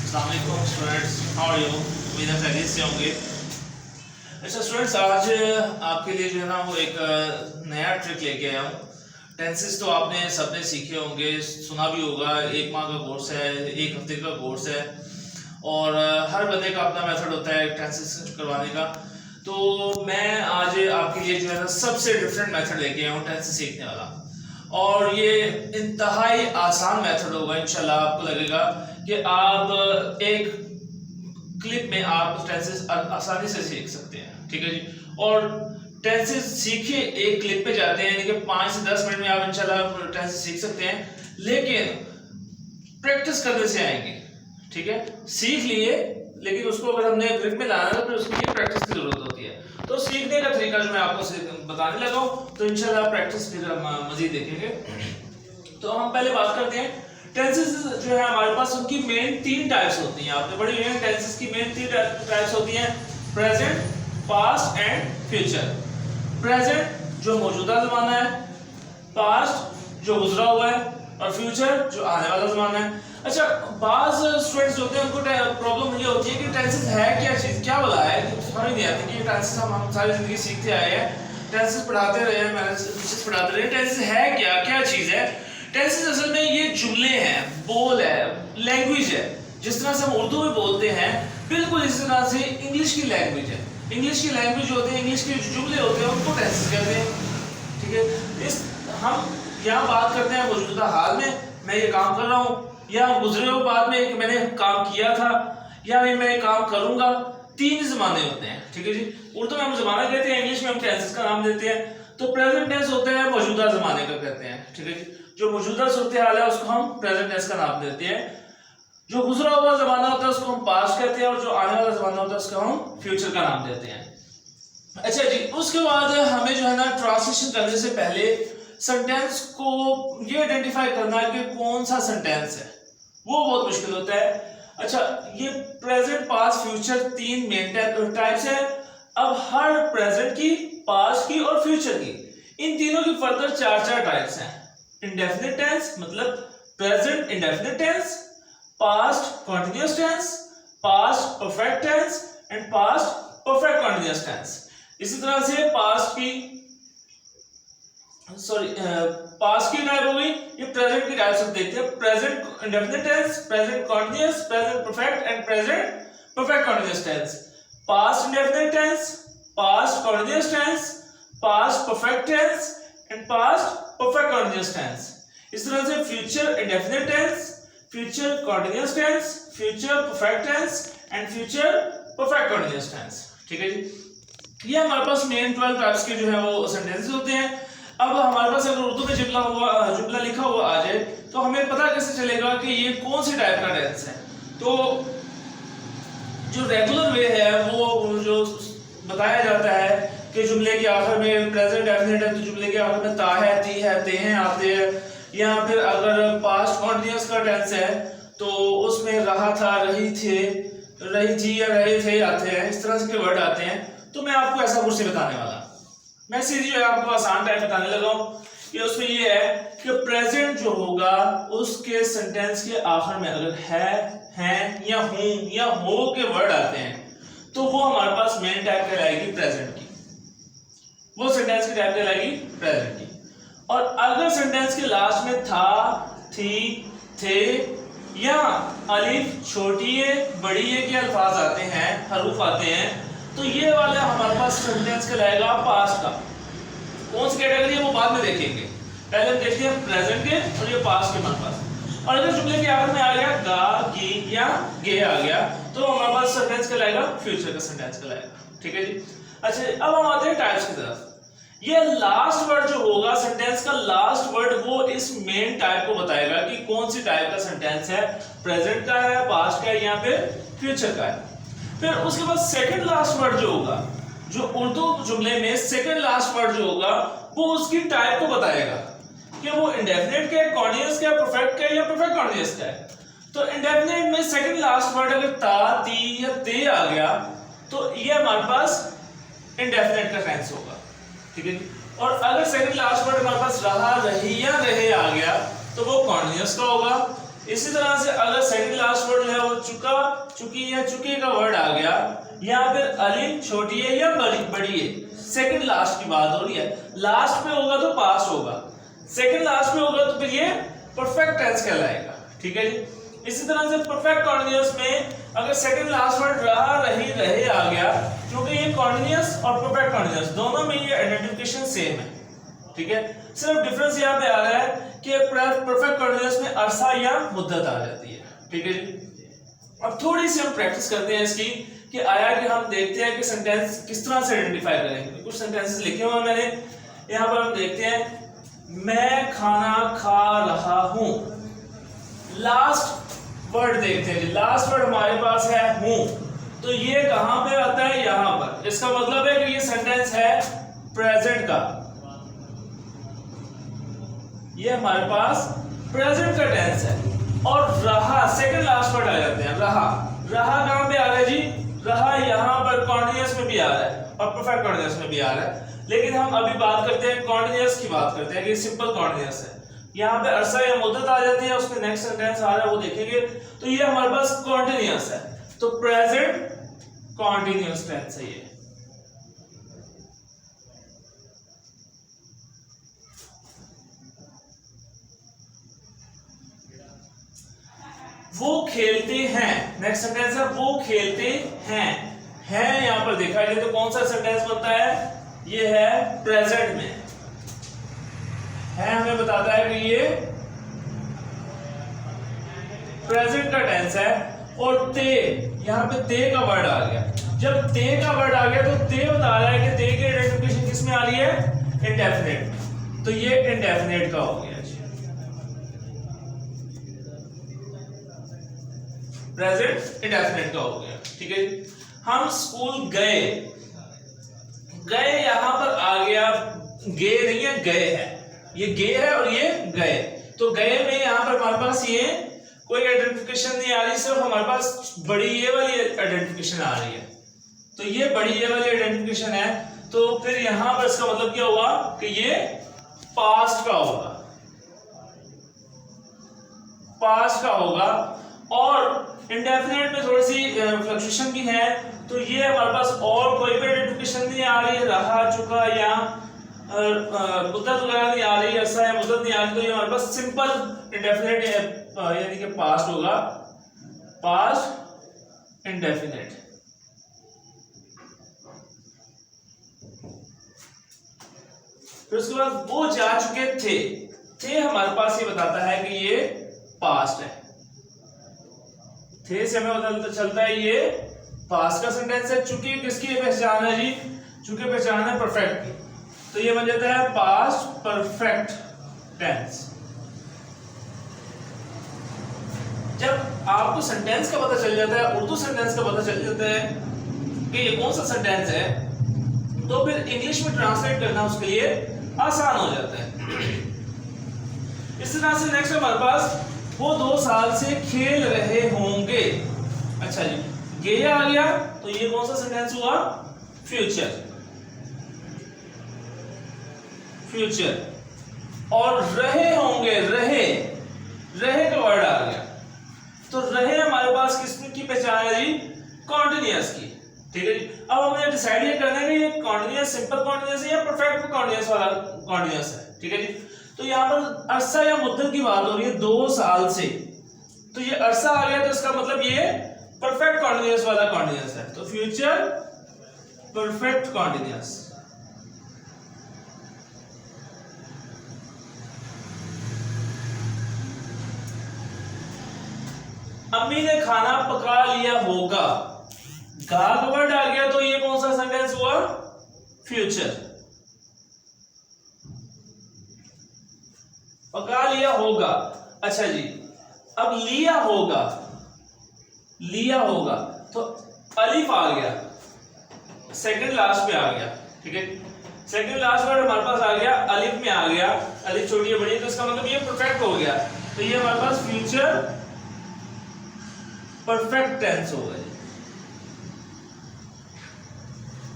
अस्सलाम वालेकुम students, how are you? उम्मीद है खैरियत से होंगे। अच्छा स्टूडेंट्स, आज आपके लिए जो है ना वो एक नया ट्रिक लेके आया हूँ। टेंसेस तो आपने सबने सीखे होंगे, सुना भी होगा। 1 माह का कोर्स है, 1 हफ्ते का कोर्स है और हर बंदे का अपना मेथड होता है टेंसेस करवाने का। तो मैं आज आपके लिए जो है ना सबसे डिफरेंट मेथड लेके आया हूँ टेंसेस सीखने वाला, और ये इंतहाई आसान मेथड होगा। इंशाल्लाह आपको लगेगा कि आप एक क्लिप में आप टेंसेस आसानी से सीख सकते हैं। ठीक है जी। और टेंसेस सीखे एक क्लिप पे जाते हैं, यानी कि 5 से 10 मिनट में आप इंशाल्लाह टेंसेस सीख सकते हैं, लेकिन प्रैक्टिस करने से आएंगे। ठीक है, सीख लिए लेकिन उसको अगर हमने ग्रिप में लाना है तो उसके लिए प्रैक्टिस की जरूरत होती है। तो सीखने का तरीका जो मैं आपको बताने लगा हूं, तो इंशाल्लाह प्रैक्टिस फिर मजीद देखेंगे। तो हम पहले बात करते हैं टेंसेस जो है हमारे पास, उनकी मेन 3 टाइप्स होती हैं। आपने पढ़ी हुई है टेंसेस की मेन 3 टाइप्स होती हैं: present, past and future. Present जो मौजूदा जमाना है, पास्ट जो गुजरा हुआ है, और फ्यूचर जो आने वाला जमाना है। अच्छा, बाज स्टूडेंट्स होते हैं उनको प्रॉब्लम ये होती है कि टेंसेस है क्या चीज, क्या बोला है, समझ नहीं आती कि टेंसेस हम सारी जिंदगी सीखते आए हैं, टेंसेस पढ़ाते रहे हैं, मैथमेटिक्स पढ़ाते रहे। टेंसेस है क्या चीज है? टेंसेस असल में ये जुमले हैं, बोल है, लैंग्वेज है। जिस तरह से हम उर्दू में बोलते हैं, बिल्कुल इसी तरह से इंग्लिश की लैंग्वेज है। इंग्लिश की लैंग्वेज होते हैं, इंग्लिश के जो जुमले होते हैं उनको टेंसेस कहते हैं। ठीक है, इस हम यहाँ बात करते हैं मौजूदा हाल में, मैं ये काम कर रहा हूँ, या गुजरे हुए बाद में कि मैंने काम किया था, या मैं काम करूंगा। 3 जमाने होते हैं। ठीक है जी। उर्दू में हम जमाना कहते हैं, इंग्लिश में हम टेंसेस का नाम देते हैं। तो प्रेजेंट टेंस होता है मौजूदा जमाने का कहते हैं। ठीक है जी। जो मौजूदा सूरत हाल है उसको हम प्रेजेंट टेंस का नाम देते हैं। जो गुजरा हुआ जमाना होता है उसको हम पास्ट कहते हैं, और जो आने वाला जमाना होता है उसको हम फ्यूचर का नाम देते हैं। अच्छा जी, उसके बाद हमें जो है ना ट्रांसलेशन करने से पहले सेंटेंस को ये आइडेंटिफाई करना है कि कौन सा सेंटेंस है, वो बहुत मुश्किल होता है। अच्छा, ये present, past, future 3 main types है। अब हर प्रेजेंट की, पास्ट की और फ्यूचर की, इन तीनों की फर्दर 4 टाइप्स हैं। इंडेफिनिट टेंस मतलब present indefinite tense, past continuous tense, past perfect tense and past perfect continuous tense. इसी तरह से पास्ट की टाइप हो गई। ये प्रेजेंट की टाइप सब देखते हैं: present indefinite tense, present continuous, present perfect and present perfect continuous tense. Past indefinite tense, past continuous tense, past perfect tense and past perfect continuous tense. इस तरह से future indefinite tense, future continuous tense, future perfect tense and future perfect continuous tense. ठीक है जी। ये हमारे पास main 12 types के जो है वो सेंटेंसेस होते हैं। अब हमारे पास अगर उर्दू में जुमला लिखा हुआ आ जाए तो हमें पता कैसे चलेगा कि ये कौन सी टाइप का टेंस है? तो जो रेगुलर वे है वो जो बताया जाता है कि जुमले के आखिर में प्रेजेंट डेफिनेट है तो जुमले के आखिर में ता है, ती है, ते हैं आते हैं। या फिर अगर पास्ट कॉन्टिन्यूअस का टेंस है तो उसमें रहा था, रही थे, रही थी या रहे थे आते हैं। इस तरह के वर्ड आते हैं। तो मैं आपको ऐसा कुछ बताने वाला, मैं सीधी जो है आपको आसान टाइप बताने लगा हूँ कि उसमें ये है कि प्रेजेंट जो होगा उसके सेंटेंस के आखिर में अगर है, हैं या हूं या हो के वर्ड आते हैं तो वो हमारे पास मेन टाइप कहलाएगी प्रेजेंट की, वो सेंटेंस की टाइप कहलाएगी प्रेजेंट की। और अगर सेंटेंस के लास्ट में था, थी, थे या अलिफ छोटी है, बड़ी है के अल्फाज आते हैं, हरूफ आते हैं, तो ये वाला हमारे पास सेंटेंस कहलाएगा पास्ट का। कौन सी कैटेगरी है वो बाद में देखेंगे, पहले हम देखते हैं प्रेजेंट के और ये पास्ट के हमारे पास। और अगर जुमले के आखिर में आ गया गा, गी या गे आ गया तो हमारे पास सेंटेंस कहलाएगा फ्यूचर का सेंटेंस कहलाएगा। ठीक है जी। अच्छा, अब हम आते हैं टाइप्स की तरफ। ये लास्ट वर्ड जो होगा सेंटेंस का, लास्ट वर्ड वो इस मेन टाइप को बताएगा कि कौन सी टाइप का सेंटेंस है, प्रेजेंट का है, पास्ट का है या फिर फ्यूचर का है। फिर उसके बाद सेकंड लास्ट वर्ड जो होगा, जो उर्दू जुमले में सेकंड लास्ट वर्ड जो होगा वो उसकी टाइप को बताएगा कि वो इंडेफिनिट का है, कॉन्टिन्यूअस का है, परफेक्ट का है या परफेक्ट कॉन्टिन्यूअस का है। तो इंडेफिनिट में सेकंड लास्ट वर्ड अगर ता, ती या ते आ गया तो ये हमारे पास इंडेफिनिट का टेंस होगा। ठीक है। और अगर सेकंड लास्ट वर्ड हमारे पास रहा, रही या रहे आ गया तो वो कॉन्टिन्यूअस का होगा। इसी तरह से अगर सेकंड लास्ट वर्ड जो है वो चुका, चुकी या चुके का वर्ड आ गया, यहाँ पे अलिफ छोटी है या बड़ी है, सेकंड लास्ट की बात हो रही है। लास्ट पे होगा तो पास्ट होगा, सेकंड लास्ट पे होगा तो फिर ये परफेक्ट टेंस कहलाएगा। ठीक है जी। इसी तरह से परफेक्ट कॉन्टिन्यूअस में अगर सेकंड लास्ट वर्ड रहा, रही, रहे आ गया, क्योंकि ये कॉन्टिन्यूअस और परफेक्ट कॉन्टिन्यूअस दोनों में ये आइडेंटिफिकेशन सेम है। ठीक है, सिर्फ डिफरेंस यहाँ पे आ रहा है कि परफेक्ट कॉन्टिन्यूअस में अरसा या मुद्दत आ जाती है। ठीक है जी। अब थोड़ी सी हम प्रैक्टिस करते हैं इसकी कि आया कि हम देखते हैं कि सेंटेंस किस तरह से आइडेंटिफाई करेंगे। कुछ सेंटेंसेस लिखे हुए मैंने यहाँ पर, हम देखते हैं, मैं खाना खा रहा हूं। लास्ट वर्ड देखते हैं जी, लास्ट वर्ड हमारे पास है हूं, तो ये कहां पे आता है, यहां पर। इसका मतलब है कि ये सेंटेंस है प्रेजेंट का, ये हमारे पास प्रेजेंट का टेंस है। और रहा सेकंड लास्ट वर्ड आ जाते हैं, रहा, रहा कहां पे आ रहा है जी, रहा यहां पर कॉन्टिन्यूअस में भी आ रहा है और परफेक्ट कॉन्टिन्यूअस में भी आ रहा है, लेकिन हम अभी बात करते हैं कॉन्टिन्यूअस की, बात करते हैं कि सिंपल कॉन्टिन्यूअस है। यहाँ पे अरसा या मुद्दत आ जाती है, उसमें नेक्स्ट सेंटेंस आ रहा है वो देखेंगे। तो ये हमारे पास कॉन्टिन्यूअस है, तो प्रेजेंट कॉन्टिन्यूअस टेंस है ये। वो खेलते हैं, नेक्स्ट सेंटेंस है वो खेलते हैं, है यहां पर देखा जाए तो कौन सा सेंटेंस बनता है, ये है प्रेजेंट में है, हमें बताता है कि ये प्रेजेंट का टेंस है। और ते, यहां पे ते का वर्ड आ गया, जब ते का वर्ड आ गया तो ते बता रहा है कि ते की आइडेंटिफिकेशन किसमें आ रही है, इंडेफिनिट, तो ये इंडेफिनिट का हो गया, प्रेजेंट इंडेफिनिट का हो गया। ठीक है, हम स्कूल गए, गए यहां पर आ गया, गे नहीं है, गए है, ये गे है और ये गए, तो गए में यहां पर हमारे पास ये कोई आइडेंटिफिकेशन नहीं आ रही, सिर्फ हमारे पास बड़ी ये वाली आइडेंटिफिकेशन आ रही है, तो ये बड़ी ये वाली आइडेंटिफिकेशन है, तो फिर यहां पर इसका मतलब क्या हुआ कि ये पास्ट का होगा, पास्ट का होगा। और इंडेफिनिट में थोड़ी सी फ्लक्चुएशन भी है, तो ये हमारे पास और कोई भी आइडेंटिफिकेशन नहीं आ रही है, रहा, चुका या मुद्दत वगैरह नहीं आ रही, ऐसा है मुद्दत नहीं आ रही, तो ये हमारे पास सिंपल इंडेफिनिट यानी कि पास्ट होगा, पास्ट इंडेफिनिट। फिर उसके बाद वो जा चुके थे हमारे पास ये बताता है कि ये पास्ट है, थे से हमें पता चलता है ये पास्ट का सेंटेंस है। चुके किसकी पहचान है जी, चुके पहचान है परफेक्ट की, तो ये बन जाता है पास्ट परफेक्ट टेंस। जब आपको सेंटेंस का पता चल जाता है, उर्दू सेंटेंस का पता चल जाता है कि ये कौन सा सेंटेंस है, तो फिर इंग्लिश में ट्रांसलेट करना उसके लिए आसान हो जाता है। इस तरह से नेक्स्ट हमारे पास वो 2 साल से खेल रहे होंगे। अच्छा जी, गे आ गया, तो ये कौन सा सेंटेंस हुआ, फ्यूचर, फ्यूचर। और रहे होंगे, रहे, रहे का वर्ड आ गया, तो रहे हमारे पास किसकी पहचान है जी, कॉन्टिन्यूअस की। ठीक है जी, अब हमें डिसाइड ये करना है कि ये कॉन्टिन्यूअस सिंपल कॉन्टिन्यूअस है या परफेक्ट कॉन्टिन्यूअस वाला कॉन्टिन्यूअस है। ठीक है जी, तो यहाँ पर अरसा या मुद्दत की बात हो रही है 2 साल से, तो ये अरसा आ गया, तो इसका मतलब ये परफेक्ट कॉन्टिन्यूअस वाला कॉन्टिन्यूअस है, तो फ्यूचर परफेक्ट कॉन्टिन्यूअस। अम्मी ने खाना पका लिया होगा, गा का वर्ड आ गया, तो ये कौन सा सेंटेंस हुआ, फ्यूचर, पका लिया होगा। अच्छा जी, अब लिया होगा, लिया होगा, तो अलिफ आ गया, सेकंड लास्ट पे आ गया। ठीक है, सेकंड लास्ट वर्ड हमारे पास आ गया, अलिफ में आ गया, अलिफ छोटी है बड़ी है, तो इसका मतलब ये परफेक्ट हो गया, तो ये हमारे पास फ्यूचर परफेक्ट टेंस हो गया।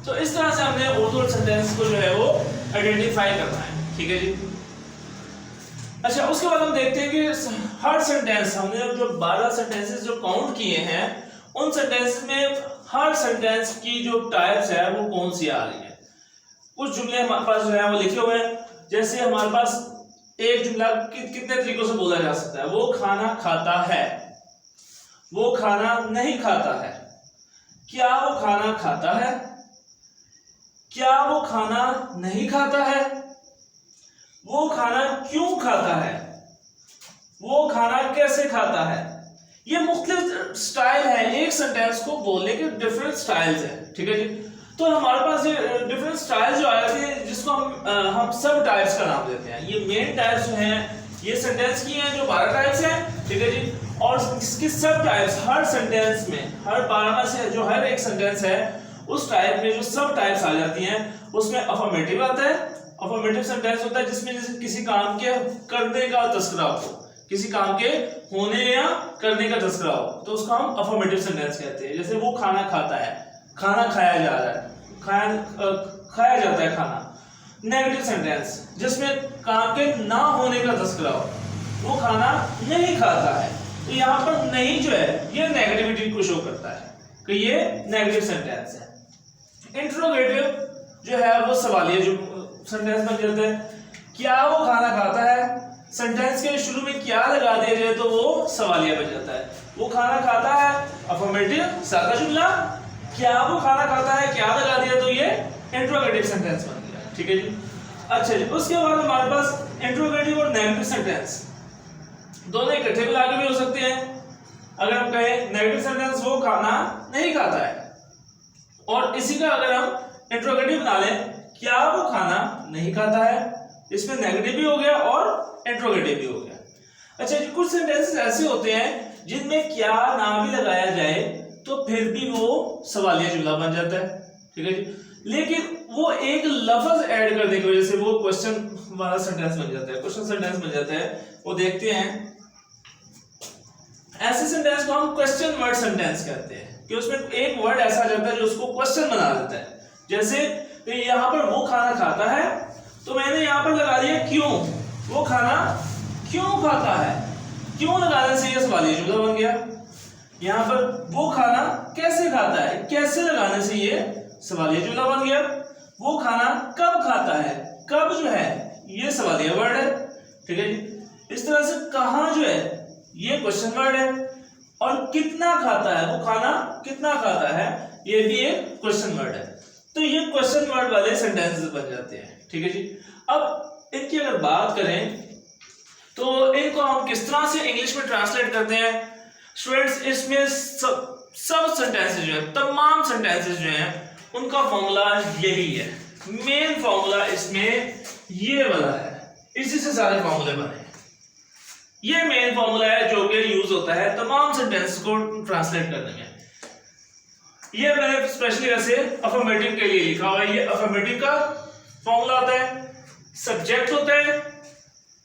तो इस तरह से हमने उर्दू सेंटेंस को जो है वो आइडेंटिफाई करना है। ठीक है जी, अच्छा, उसके बाद हम देखते हैं कि हर सेंटेंस, हमने जो 12 सेंटेंसेस जो काउंट किए हैं, उन सेंटेंस में हर सेंटेंस की जो टाइप्स है वो कौन सी आ रही है। कुछ जुमले हमारे पास जो है वो लिखे हुए हैं, जैसे हमारे पास एक जुमला कितने तरीकों से बोला जा सकता है। वो खाना खाता है, वो खाना नहीं खाता है, क्या वो खाना खाता है, क्या वो खाना नहीं खाता है, वो खाना क्यों खाता है, वो खाना कैसे खाता है। ये मुख्तलिफ स्टाइल है, एक सेंटेंस को बोलने के डिफरेंट स्टाइल्स हैं, ठीक है जी। तो हमारे पास ये डिफरेंट स्टाइल जो आए थे, जिसको हम सब टाइप्स का नाम देते हैं। ये मेन टाइप्स जो हैं ये सेंटेंस की हैं, जो 12 टाइप्स हैं, ठीक है जी। और इसकी सब टाइप्स हर सेंटेंस में, हर 12 में से जो हर एक सेंटेंस है उस टाइप में जो सब टाइप्स आ जाती हैं, उसमें अफर्मेटिव आता है। अफर्मेटिव सेंटेंस होता है जिसमें जैसे किसी काम के करने का तस्करा हो, किसी काम के होने या करने का तस्करा हो, तो उसको हम अफर्मेटिव सेंटेंस कहते हैं। जैसे वो खाना खाता है, खाना खाया जा रहा है, खाया जाता है खाना। नेगेटिव सेंटेंस जिसमें काम के ना होने का तस्करा हो, वो खाना नहीं खाता है। तो यहाँ पर नहीं जो है ये नेगेटिविटी को शो करता है कि ये नेगेटिव सेंटेंस है। इंट्रोगेटिव जो है वो सवालिया जो सेंटेंस बन जाता है। क्या वो खाना खाता है, सेंटेंस के शुरू में क्या लगा दिया जाए तो वो सवालिया बन जाता है। वो खाना खाता है, अफर्मेटिव सादा जुमला। क्या वो खाना खाता है, क्या लगा दिया तो ये इंट्रोगेटिव सेंटेंस बन गया, ठीक है जी। अच्छा जी, उसके बाद हमारे पास इंट्रोगेटिव और नेगेटिव सेंटेंस दोनों इकट्ठे मिला के भी हो सकते हैं। अगर हम कहें नेगेटिव सेंटेंस वो खाना नहीं खाता है, और इसी का अगर हम इंट्रोगेटिव बना लें क्या वो खाना नहीं खाता है, इसमें नेगेटिव भी हो गया और इंट्रोगेटिव भी हो गया। अच्छा जी, कुछ सेंटेंसेस ऐसे होते हैं जिनमें क्या ना भी लगाया जाए तो फिर भी वो सवालिया जुमला बन जाता है, ठीक है जी। लेकिन वो एक लफ्ज ऐड करने की वजह से वो क्वेश्चन वाला सेंटेंस बन जाता है, क्वेश्चन सेंटेंस बन जाता है। वो देखते हैं, ऐसे सेंटेंस को हम क्वेश्चन वर्ड सेंटेंस कहते हैं कि उसमें एक वर्ड ऐसा आ जाता है जो उसको क्वेश्चन बना देता है। जैसे यहाँ पर वो खाना खाता है, तो मैंने यहाँ पर लगा दिया क्यों, वो खाना क्यों खाता है, क्यों लगाने से ये सवालिया जुमला बन गया। यहाँ पर वो खाना कैसे खाता है, कैसे लगाने से ये सवालिया जुमला बन गया। वो खाना कब खाता है, कब जो है ये सवालिया वर्ड है, ठीक है जी। इस तरह से कहाँ जो है ये क्वेश्चन वर्ड है, और कितना खाता है, वो खाना कितना खाता है, ये भी एक क्वेश्चन वर्ड है। तो ये क्वेश्चन वर्ड वाले सेंटेंसेस बन जाते हैं, ठीक है जी। अब इनकी अगर बात करें तो इनको हम किस तरह से इंग्लिश में ट्रांसलेट करते हैं स्टूडेंट्स। इसमें सब सेंटेंसेस जो है, तमाम सेंटेंसेस जो हैं उनका फॉर्मूला यही है। मेन फॉर्मूला इसमें ये वाला है, इसी से सारे फॉर्मूले बने हैं। ये मेन फॉर्मूला है जो कि यूज होता है तमाम सेंटेंसेस को ट्रांसलेट करने में। ये मैंने स्पेशली वैसे अफर्मेटिव के लिए लिखा हुआ है। ये अफर्मेटिव का फॉर्मूला होता है, सब्जेक्ट होता है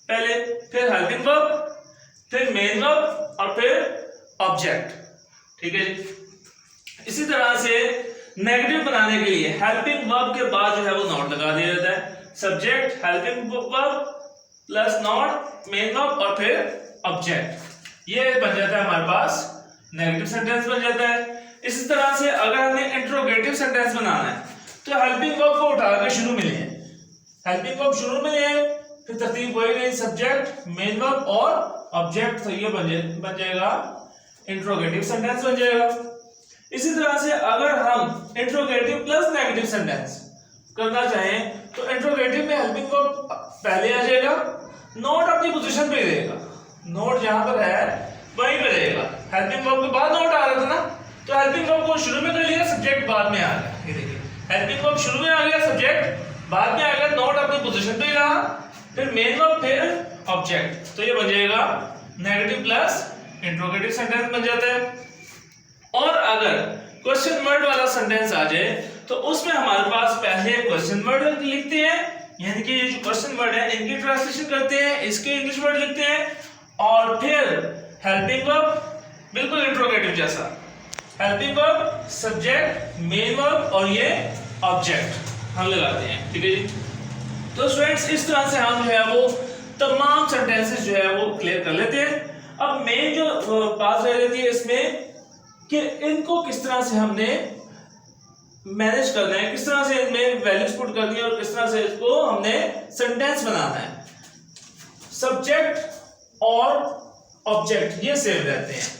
पहले, फिर हेल्पिंग वर्ब, फिर मेन वर्ब और फिर ऑब्जेक्ट, ठीक है जी। इसी तरह से नेगेटिव बनाने के लिए हेल्पिंग वर्ब के बाद जो है वो नॉट लगा दिया जाता है। Subject, helping verb plus not, main verb और फिर ऑब्जेक्ट। ये बन जाता है हमारे पास नेगेटिव सेंटेंस बन जाता है। इसी तरह से अगर हमें इंट्रोगेटिव सेंटेंस बनाना है तो हेल्पिंग वर्ब को उठा के शुरू में लिए, हेल्पिंग वर्ब शुरू में लिए, फिर तरतीब वही रही, सब्जेक्ट, मेन वर्ब और ऑब्जेक्ट, तो ये बन जाएगा इंट्रोगेटिव सेंटेंस बन जाएगा। इसी तरह से अगर हम इंट्रोगेटिव प्लस नेगेटिव सेंटेंस करना चाहें तो इंट्रोगेटिव में हेल्पिंग वर्ब पहले आ जाएगा, नोट अपनी पोजीशन पे रहेगा, नोट जहां पर है वहीं पे रहेगा। हेल्पिंग वर्ब के बाद नोट आ रहा था ना, तो हेल्पिंग वर्ब को शुरू में कर लिया, सब्जेक्ट बाद में आ गया। ये देखिए हेल्पिंग वर्ब शुरू में आ गया, सब्जेक्ट बाद में आ गया, नोट अपनी पोजीशन पे ही रहा, फिर मेन वर्ब फिर ऑब्जेक्ट, तो ये बन जाएगा नेगेटिव प्लस इंट्रोगेटिव सेंटेंस बन जाता है। और अगर क्वेश्चन वर्ड वाला सेंटेंस आ जाए तो उसमें हमारे पास पहले क्वेश्चन वर्ड लिखते हैं, यानी कि ये जो क्वेश्चन वर्ड है इनकी ट्रांसलेशन करते हैं, इसके इंग्लिश वर्ड लिखते हैं, और फिर हेल्पिंग वर्ब बिल्कुल इंट्रोगेटिव जैसा, helping verb, subject, main verb और ये ऑब्जेक्ट हम लगाते हैं, ठीक है जी। तो स्टूडेंट्स इस तरह से हम जो है वो तमाम सेंटेंसेस जो है वो क्लियर कर लेते हैं। अब मेन जो बात रह जाती है इसमें कि इनको किस तरह से हमने मैनेज करना है, किस तरह से इनमें वैल्यूज पुट करनी है और किस तरह से इसको हमने सेंटेंस बनाना है। सब्जेक्ट और ऑब्जेक्ट ये सेम रहते हैं।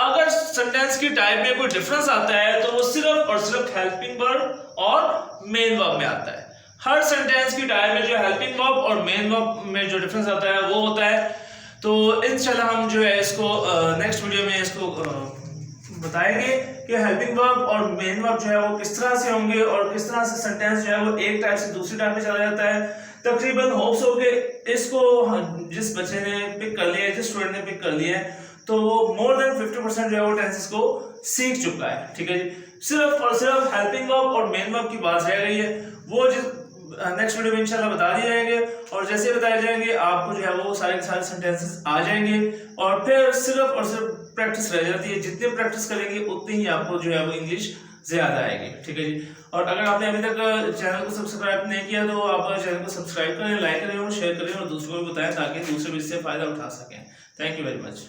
अगर सेंटेंस की टाइप में कोई डिफरेंस आता है तो वो सिर्फ और सिर्फ हेल्पिंग वर्ब और मेन वर्ब में आता है। हर सेंटेंस की टाइप में जो हेल्पिंग वर्ब और मेन वर्ब में जो डिफरेंस आता है वो होता है। तो इंशाल्लाह हम जो है इसको नेक्स्ट वीडियो में इसको बताएंगे कि हेल्पिंग वर्ब और मेन वर्ब जो है वो किस तरह से होंगे और किस तरह से सेंटेंस जो है वो एक टाइप से दूसरी टाइप में चला जाता है। तकरीबन होप्स हो कि इसको जिस बच्चे ने पिक कर लिया है, जिस स्टूडेंट ने पिक कर लिया है, तो वो मोर देन 50% जो है वो टेंसेस को सीख चुका है। ठीक है जी, सिर्फ और सिर्फ हेल्पिंग वर्ब और मेन वर्ब की बात रह गई है, वो नेक्स्ट वीडियो में इंशाल्लाह बता दिए जाएंगे और जैसे बताए जाएंगे आपको जो है वो सारे के सारे सेंटेंसेस आ जाएंगे और फिर सिर्फ और सिर्फ प्रैक्टिस रह जाती है। जितने प्रैक्टिस करेंगे उतनी ही आपको जो है वो इंग्लिश ज्यादा आएगी। ठीक है जी, और अगर आपने अभी तक चैनल को सब्सक्राइब नहीं किया तो आप चैनल को सब्सक्राइब करें, लाइक करें और शेयर करें और दूसरों को बताएं ताकि दूसरे भी इससे फायदा उठा सकें। Thank you very much.